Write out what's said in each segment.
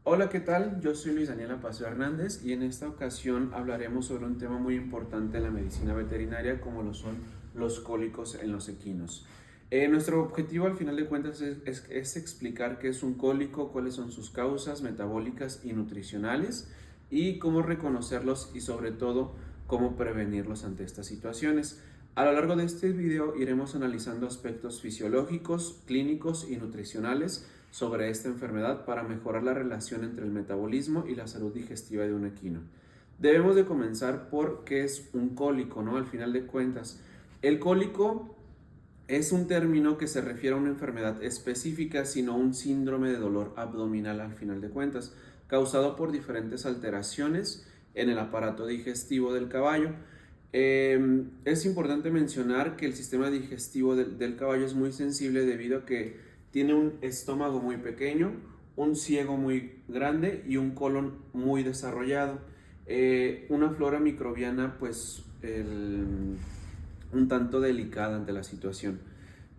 Hola, ¿qué tal? Yo soy Luis Daniel Apacio Hernández y en esta ocasión hablaremos sobre un tema muy importante en la medicina veterinaria como lo son los cólicos en los equinos. Nuestro objetivo al final de cuentas es explicar qué es un cólico, cuáles son sus causas metabólicas y nutricionales y cómo reconocerlos y sobre todo cómo prevenirlos ante estas situaciones. A lo largo de este video iremos analizando aspectos fisiológicos, clínicos y nutricionales sobre esta enfermedad para mejorar la relación entre el metabolismo y la salud digestiva de un equino. Debemos de comenzar por qué es un cólico, ¿no? Al final de cuentas, el cólico es un término que se refiere a una enfermedad específica, sino un síndrome de dolor abdominal al final de cuentas, causado por diferentes alteraciones en el aparato digestivo del caballo. Es importante mencionar que el sistema digestivo del caballo es muy sensible debido a que tiene un estómago muy pequeño, un ciego muy grande y un colon muy desarrollado. Una flora microbiana un tanto delicada ante la situación.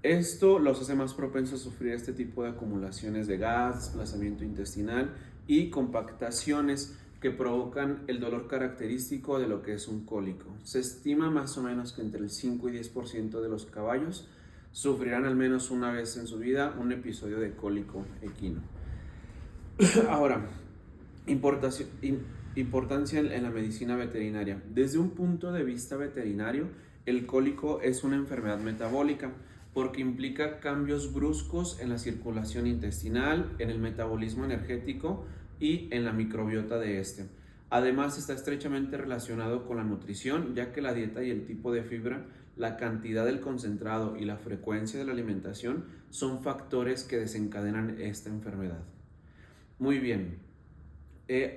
Esto los hace más propensos a sufrir este tipo de acumulaciones de gas, desplazamiento intestinal y compactaciones que provocan el dolor característico de lo que es un cólico. Se estima más o menos que entre el 5 y 10% de los caballos sufrirán al menos una vez en su vida un episodio de cólico equino. Ahora, importancia en la medicina veterinaria. Desde un punto de vista veterinario, el cólico es una enfermedad metabólica porque implica cambios bruscos en la circulación intestinal, en el metabolismo energético y en la microbiota de este. Además, está estrechamente relacionado con la nutrición, ya que la dieta y el tipo de fibra, la cantidad del concentrado y la frecuencia de la alimentación son factores que desencadenan esta enfermedad. Muy bien.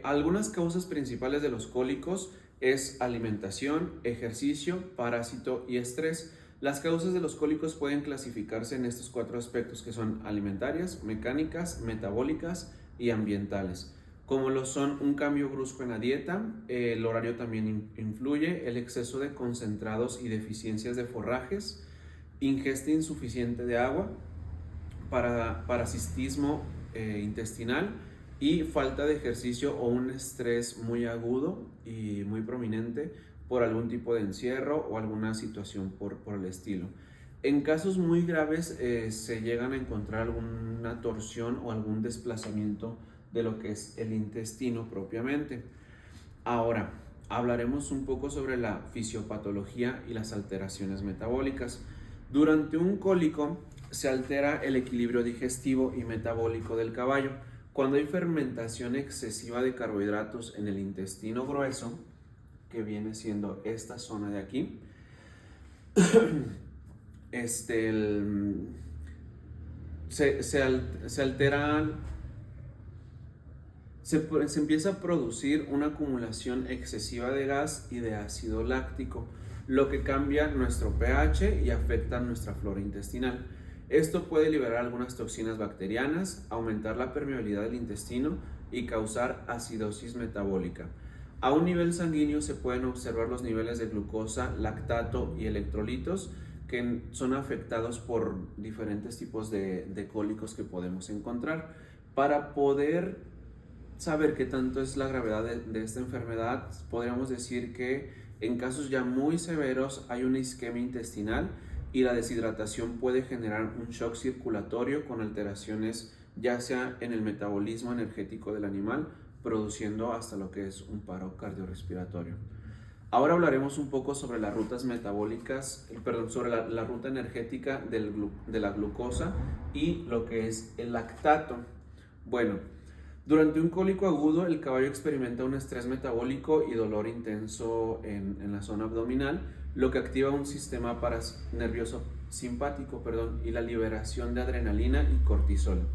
Algunas causas principales de los cólicos es alimentación, ejercicio, parásito y estrés. Las causas de los cólicos pueden clasificarse en estos cuatro aspectos que son alimentarias, mecánicas, metabólicas y ambientales. Como lo son un cambio brusco en la dieta, el horario también influye, el exceso de concentrados y deficiencias de forrajes, ingesta insuficiente de agua, parasitismo intestinal y falta de ejercicio o un estrés muy agudo y muy prominente por algún tipo de encierro o alguna situación por el estilo. En casos muy graves se llegan a encontrar alguna torsión o algún desplazamiento de lo que es el intestino propiamente. Ahora, hablaremos un poco sobre la fisiopatología y las alteraciones metabólicas. Durante un cólico se altera el equilibrio digestivo y metabólico del caballo. Cuando hay fermentación excesiva de carbohidratos en el intestino grueso, que viene siendo esta zona de aquí, se altera, se empieza a producir una acumulación excesiva de gas y de ácido láctico, lo que cambia nuestro pH y afecta nuestra flora intestinal. Esto puede liberar algunas toxinas bacterianas, aumentar la permeabilidad del intestino y causar acidosis metabólica. A un nivel sanguíneo se pueden observar los niveles de glucosa, lactato y electrolitos que son afectados por diferentes tipos de cólicos que podemos encontrar. Para poder saber qué tanto es la gravedad de esta enfermedad, podríamos decir que en casos ya muy severos hay una isquemia intestinal y la deshidratación puede generar un shock circulatorio con alteraciones ya sea en el metabolismo energético del animal, produciendo hasta lo que es un paro cardiorrespiratorio. Ahora hablaremos un poco sobre las rutas metabólicas, sobre la ruta energética de la glucosa y lo que es el lactato. Bueno, durante un cólico agudo, el caballo experimenta un estrés metabólico y dolor intenso en la zona abdominal, lo que activa un sistema nervioso simpático, y la liberación de adrenalina y cortisol.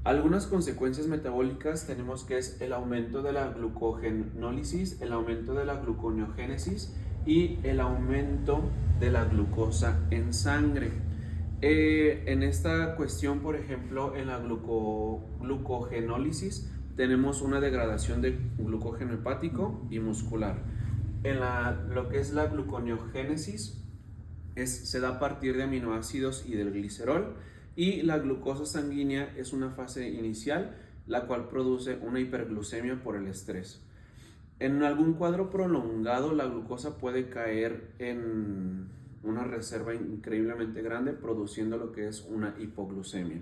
Algunas consecuencias metabólicas tenemos que es el aumento de la glucogenólisis, el aumento de la gluconeogénesis y el aumento de la glucosa en sangre. En esta cuestión, por ejemplo, en la glucogenólisis tenemos una degradación de glucógeno hepático y muscular. En lo que es la gluconeogénesis se da a partir de aminoácidos y del glicerol, y la glucosa sanguínea es una fase inicial la cual produce una hiperglucemia por el estrés. En algún cuadro prolongado, la glucosa puede caer en una reserva increíblemente grande, produciendo lo que es una hipoglucemia.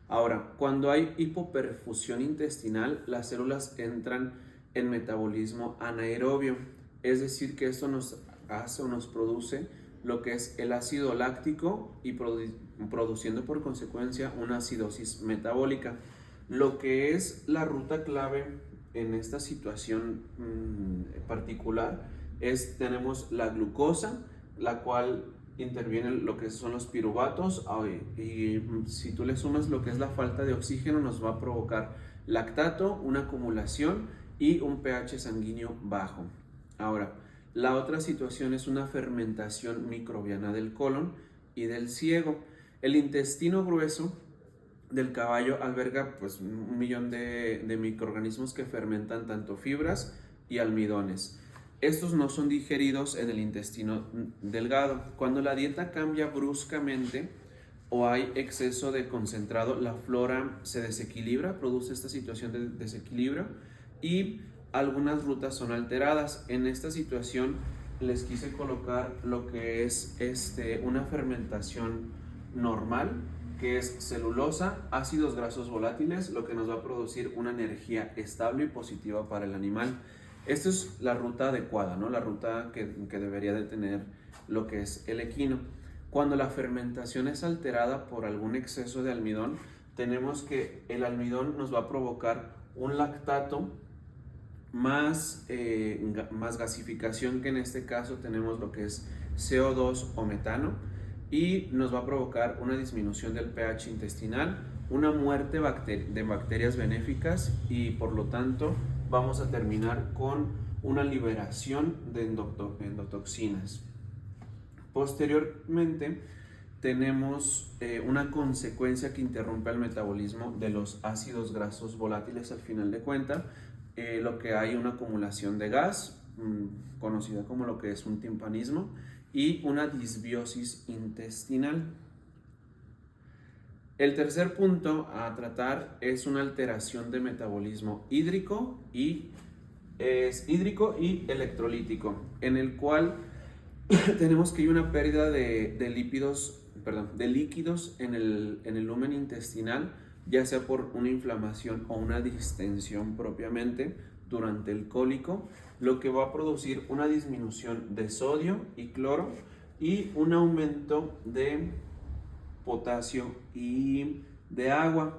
Ahora, cuando hay hipoperfusión intestinal, las células entran en metabolismo anaerobio, es decir, que esto nos hace o nos produce lo que es el ácido láctico y produciendo por consecuencia una acidosis metabólica. Lo que es la ruta clave en esta situación particular tenemos la glucosa, la cual interviene lo que son los piruvatos, y si tú le sumas lo que es la falta de oxígeno, nos va a provocar lactato, una acumulación y un pH sanguíneo bajo. Ahora, la otra situación es una fermentación microbiana del colon y del ciego. El intestino grueso del caballo alberga pues 1.000.000 de microorganismos que fermentan tanto fibras y almidones. Estos no son digeridos en el intestino delgado. Cuando la dieta cambia bruscamente o hay exceso de concentrado, la flora se desequilibra, produce esta situación de desequilibrio y algunas rutas son alteradas. En esta situación les quise colocar lo que es una fermentación normal, que es celulosa, ácidos grasos volátiles, lo que nos va a producir una energía estable y positiva para el animal. Esta es la ruta adecuada, ¿no? La ruta que debería de tener lo que es el equino. Cuando la fermentación es alterada por algún exceso de almidón, tenemos que el almidón nos va a provocar un lactato más gasificación, que en este caso tenemos lo que es CO2 o metano, y nos va a provocar una disminución del pH intestinal, una muerte de bacterias benéficas y por lo tanto vamos a terminar con una liberación de endotoxinas. Posteriormente tenemos una consecuencia que interrumpe el metabolismo de los ácidos grasos volátiles. Al final de cuentas, lo que hay una acumulación de gas, conocida como lo que es un timpanismo, y una disbiosis intestinal. El tercer punto a tratar es una alteración de metabolismo hídrico y electrolítico, en el cual tenemos que hay una pérdida de líquidos en el lumen intestinal, ya sea por una inflamación o una distensión propiamente durante el cólico, lo que va a producir una disminución de sodio y cloro y un aumento de potasio y de agua.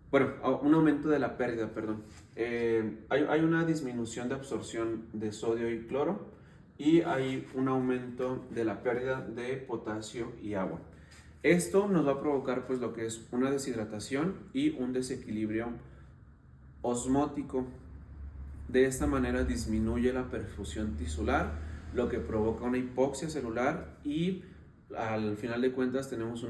Bueno, un aumento de la pérdida, perdón. Hay una disminución de absorción de sodio y cloro y hay un aumento de la pérdida de potasio y agua. Esto nos va a provocar pues lo que es una deshidratación y un desequilibrio osmótico. De esta manera disminuye la perfusión tisular, lo que provoca una hipoxia celular y al final de cuentas tenemos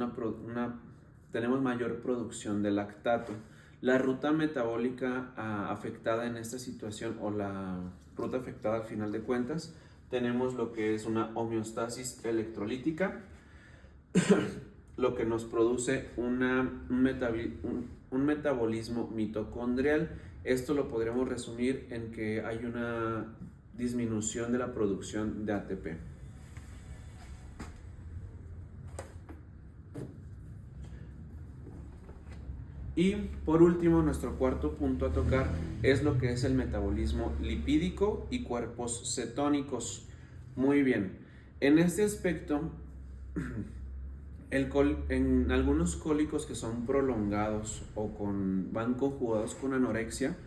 mayor producción de lactato. La ruta metabólica afectada en esta situación, o la ruta afectada al final de cuentas, tenemos lo que es una homeostasis electrolítica, lo que nos produce un metabolismo mitocondrial. Esto lo podríamos resumir en que hay una disminución de la producción de ATP. Y por último, nuestro cuarto punto a tocar es lo que es el metabolismo lipídico y cuerpos cetónicos. Muy bien, en este aspecto, en algunos cólicos que son prolongados o van conjugados con anorexia,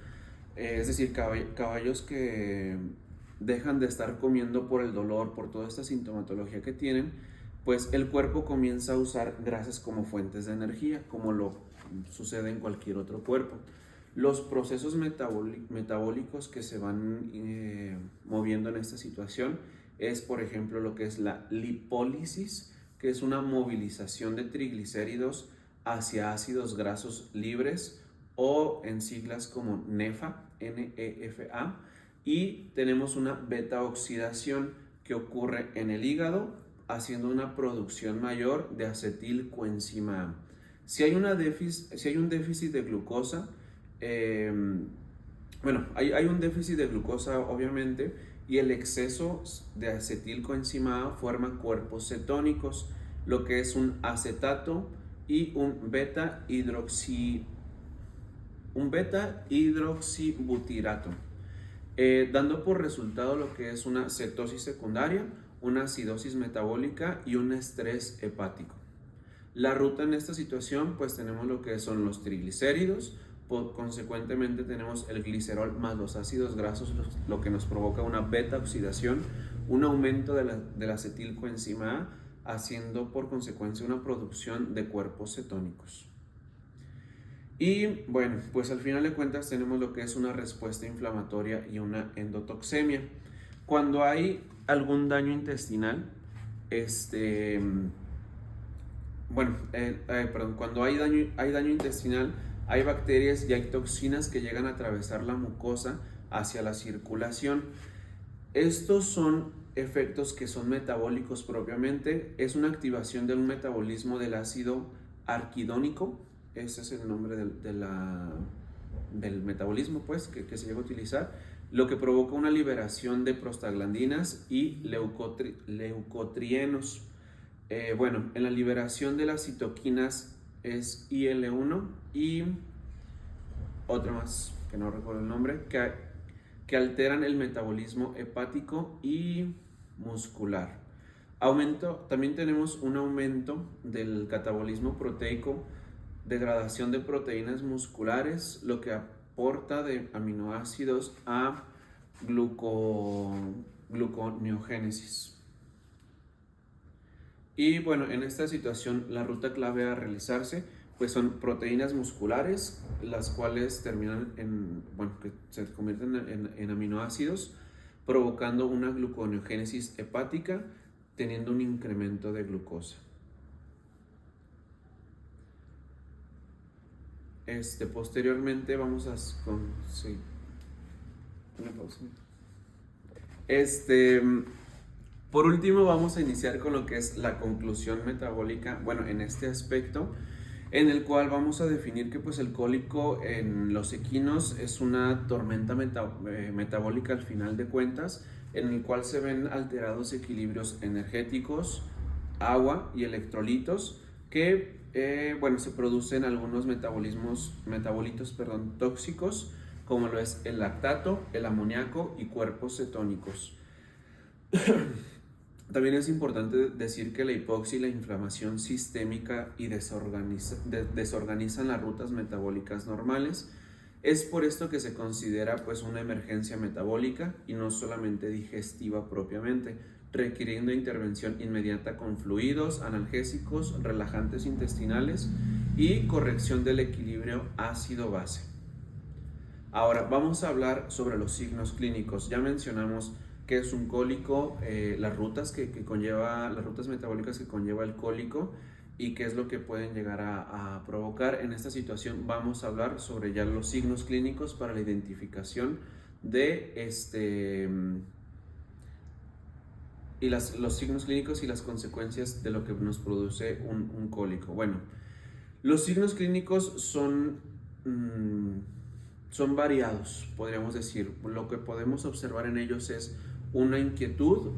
es decir, caballos que dejan de estar comiendo por el dolor, por toda esta sintomatología que tienen, pues el cuerpo comienza a usar grasas como fuentes de energía, como lo sucede en cualquier otro cuerpo. Los procesos metabólicos que se van moviendo en esta situación es, por ejemplo, lo que es la lipólisis, que es una movilización de triglicéridos hacia ácidos grasos libres, o en siglas como NEFA, NEFA, y tenemos una beta oxidación que ocurre en el hígado, haciendo una producción mayor de acetilcoenzima A. Si hay un déficit de glucosa, bueno, hay un déficit de glucosa obviamente, y el exceso de acetilcoenzima A forma cuerpos cetónicos, lo que es un acetato y un beta hidroxibutirato, dando por resultado lo que es una cetosis secundaria, una acidosis metabólica y un estrés hepático. La ruta en esta situación, pues tenemos lo que son los triglicéridos, consecuentemente tenemos el glicerol más los ácidos grasos, lo que nos provoca una beta oxidación, un aumento de la acetilcoenzima A, haciendo por consecuencia una producción de cuerpos cetónicos. Y bueno, pues al final de cuentas tenemos lo que es una respuesta inflamatoria y una endotoxemia. Cuando hay algún daño intestinal, cuando hay daño intestinal, hay bacterias y hay toxinas que llegan a atravesar la mucosa hacia la circulación. Estos son efectos que son metabólicos propiamente. Es una activación de un metabolismo del ácido arquidónico. Ese es el nombre del metabolismo, pues, que se llega a utilizar, lo que provoca una liberación de prostaglandinas y leucotrienos. Bueno, en la liberación de las citoquinas es IL-1 y otra más, que no recuerdo el nombre, que alteran el metabolismo hepático y muscular. También tenemos un aumento del catabolismo proteico, degradación de proteínas musculares, lo que aporta de aminoácidos a gluconeogénesis. Y bueno, en esta situación la ruta clave a realizarse pues son proteínas musculares, las cuales terminan que se convierten en aminoácidos, provocando una gluconeogénesis hepática, teniendo un incremento de glucosa. Posteriormente vamos a sí, una pausa. Por último vamos a iniciar con lo que es la conclusión metabólica, bueno, en este aspecto, en el cual vamos a definir que pues el cólico en los equinos es una tormenta metabólica al final de cuentas, en el cual se ven alterados equilibrios energéticos, agua y electrolitos que se producen algunos metabolitos tóxicos, como lo es el lactato, el amoníaco y cuerpos cetónicos. También es importante decir que la hipoxia y la inflamación sistémica y desorganizan las rutas metabólicas normales. Es por esto que se considera pues una emergencia metabólica y no solamente digestiva propiamente, requiriendo intervención inmediata con fluidos, analgésicos, relajantes intestinales y corrección del equilibrio ácido-base. Ahora vamos a hablar sobre los signos clínicos. Ya mencionamos qué es un cólico, las rutas metabólicas que conlleva el cólico y qué es lo que pueden llegar a provocar. En esta situación vamos a hablar sobre ya los signos clínicos para la identificación de los signos clínicos y las consecuencias de lo que nos produce un cólico. Bueno, los signos clínicos son variados, podríamos decir. Lo que podemos observar en ellos es una inquietud,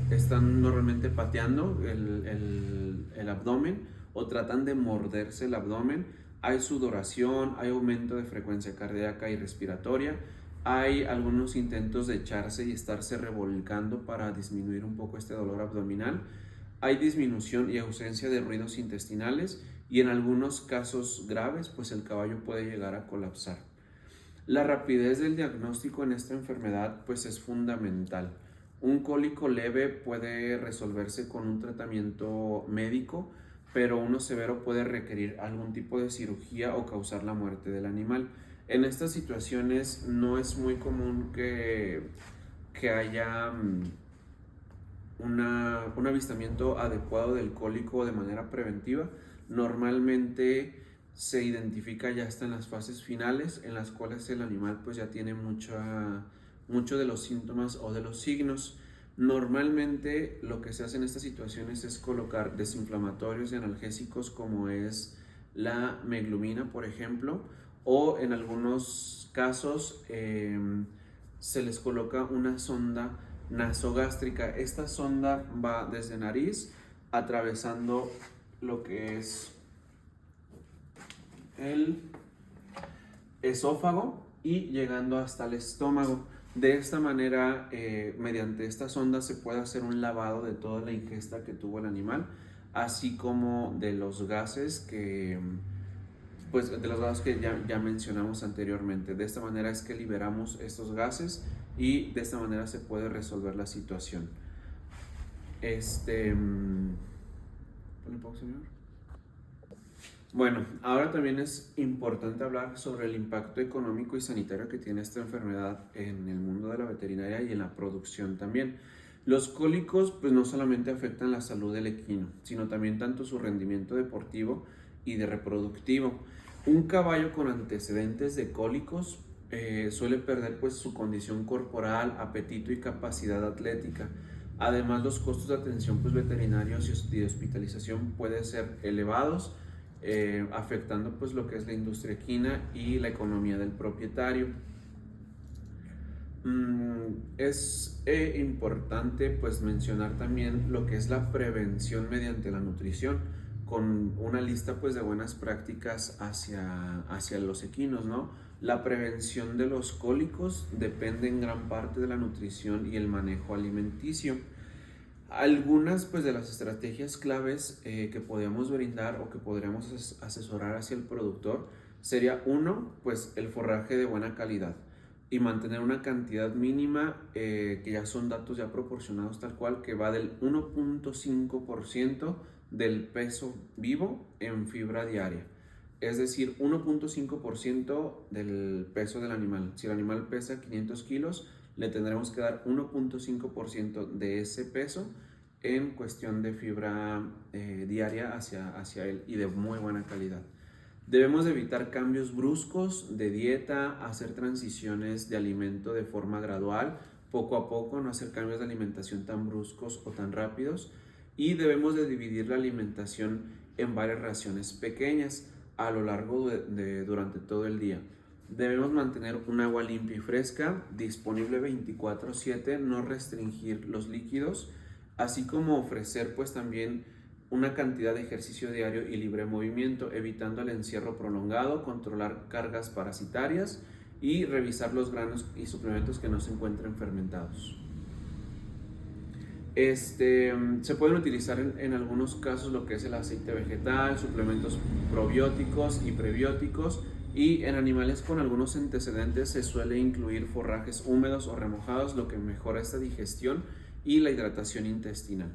están normalmente pateando el abdomen o tratan de morderse el abdomen, hay sudoración, hay aumento de frecuencia cardíaca y respiratoria, hay algunos intentos de echarse y estarse revolcando para disminuir un poco este dolor abdominal, hay disminución y ausencia de ruidos intestinales y en algunos casos graves pues el caballo puede llegar a colapsar. La rapidez del diagnóstico en esta enfermedad pues es fundamental. Un cólico leve puede resolverse con un tratamiento médico, pero uno severo puede requerir algún tipo de cirugía o causar la muerte del animal. En estas situaciones no es muy común que haya un avistamiento adecuado del cólico de manera preventiva. Normalmente se identifica ya hasta en las fases finales, en las cuales el animal pues ya tiene mucho de los síntomas o de los signos. Normalmente lo que se hace en estas situaciones es colocar desinflamatorios y analgésicos como es la meglumina, por ejemplo, o en algunos casos se les coloca una sonda nasogástrica. Esta sonda va desde nariz atravesando lo que es el esófago y llegando hasta el estómago. De esta manera, mediante esta sonda se puede hacer un lavado de toda la ingesta que tuvo el animal, así como de los gases que ya mencionamos anteriormente. De esta manera es que liberamos estos gases y de esta manera se puede resolver la situación. ¿Pone pausa, señor? Bueno, ahora también es importante hablar sobre el impacto económico y sanitario que tiene esta enfermedad en el mundo de la veterinaria y en la producción también. Los cólicos pues no solamente afectan la salud del equino, sino también tanto su rendimiento deportivo y de reproductivo. Un caballo con antecedentes de cólicos suele perder pues su condición corporal, apetito y capacidad atlética. Además, los costos de atención pues, veterinarios y de hospitalización pueden ser elevados, afectando pues lo que es la industria equina y la economía del propietario. Es importante pues mencionar también lo que es la prevención mediante la nutrición, con una lista pues de buenas prácticas hacia los equinos, ¿no? La prevención de los cólicos depende en gran parte de la nutrición y el manejo alimenticio. Algunas pues de las estrategias claves que podemos brindar o que podríamos asesorar hacia el productor sería uno, pues el forraje de buena calidad y mantener una cantidad mínima que ya son datos ya proporcionados tal cual, que va del 1.5% del peso vivo en fibra diaria. Es decir, 1.5% del peso del animal. Si el animal pesa 500 kilos, le tendremos que dar 1.5% de ese peso en cuestión de fibra diaria hacia él y de muy buena calidad. Debemos evitar cambios bruscos de dieta, hacer transiciones de alimento de forma gradual, poco a poco, no hacer cambios de alimentación tan bruscos o tan rápidos, y debemos de dividir la alimentación en varias raciones pequeñas a lo largo durante todo el día. Debemos mantener un agua limpia y fresca, disponible 24/7, no restringir los líquidos, así como ofrecer pues también una cantidad de ejercicio diario y libre movimiento, evitando el encierro prolongado, controlar cargas parasitarias y revisar los granos y suplementos que no se encuentren fermentados. Se pueden utilizar en algunos casos lo que es el aceite vegetal, suplementos probióticos y prebióticos, y en animales con algunos antecedentes se suele incluir forrajes húmedos o remojados, lo que mejora esta digestión y la hidratación intestinal.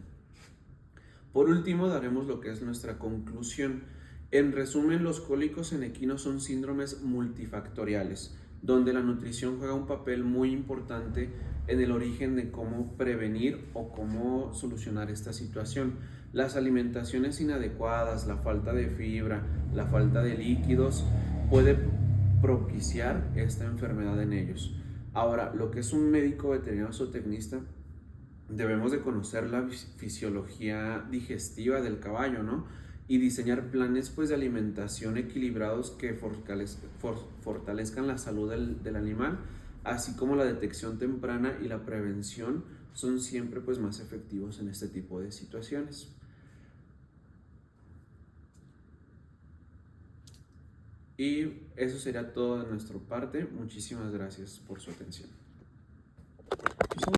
Por último, daremos lo que es nuestra conclusión. En resumen, los cólicos en equinos son síndromes multifactoriales, donde la nutrición juega un papel muy importante en el origen de cómo prevenir o cómo solucionar esta situación. Las alimentaciones inadecuadas, la falta de fibra, la falta de líquidos puede propiciar esta enfermedad en ellos. Ahora, lo que es un médico veterinario zootecnista, debemos de conocer la fisiología digestiva del caballo, ¿no? Y diseñar planes pues de alimentación equilibrados que fortalezcan la salud del animal, así como la detección temprana y la prevención son siempre pues más efectivos en este tipo de situaciones. Y eso sería todo de nuestra parte. Muchísimas gracias por su atención.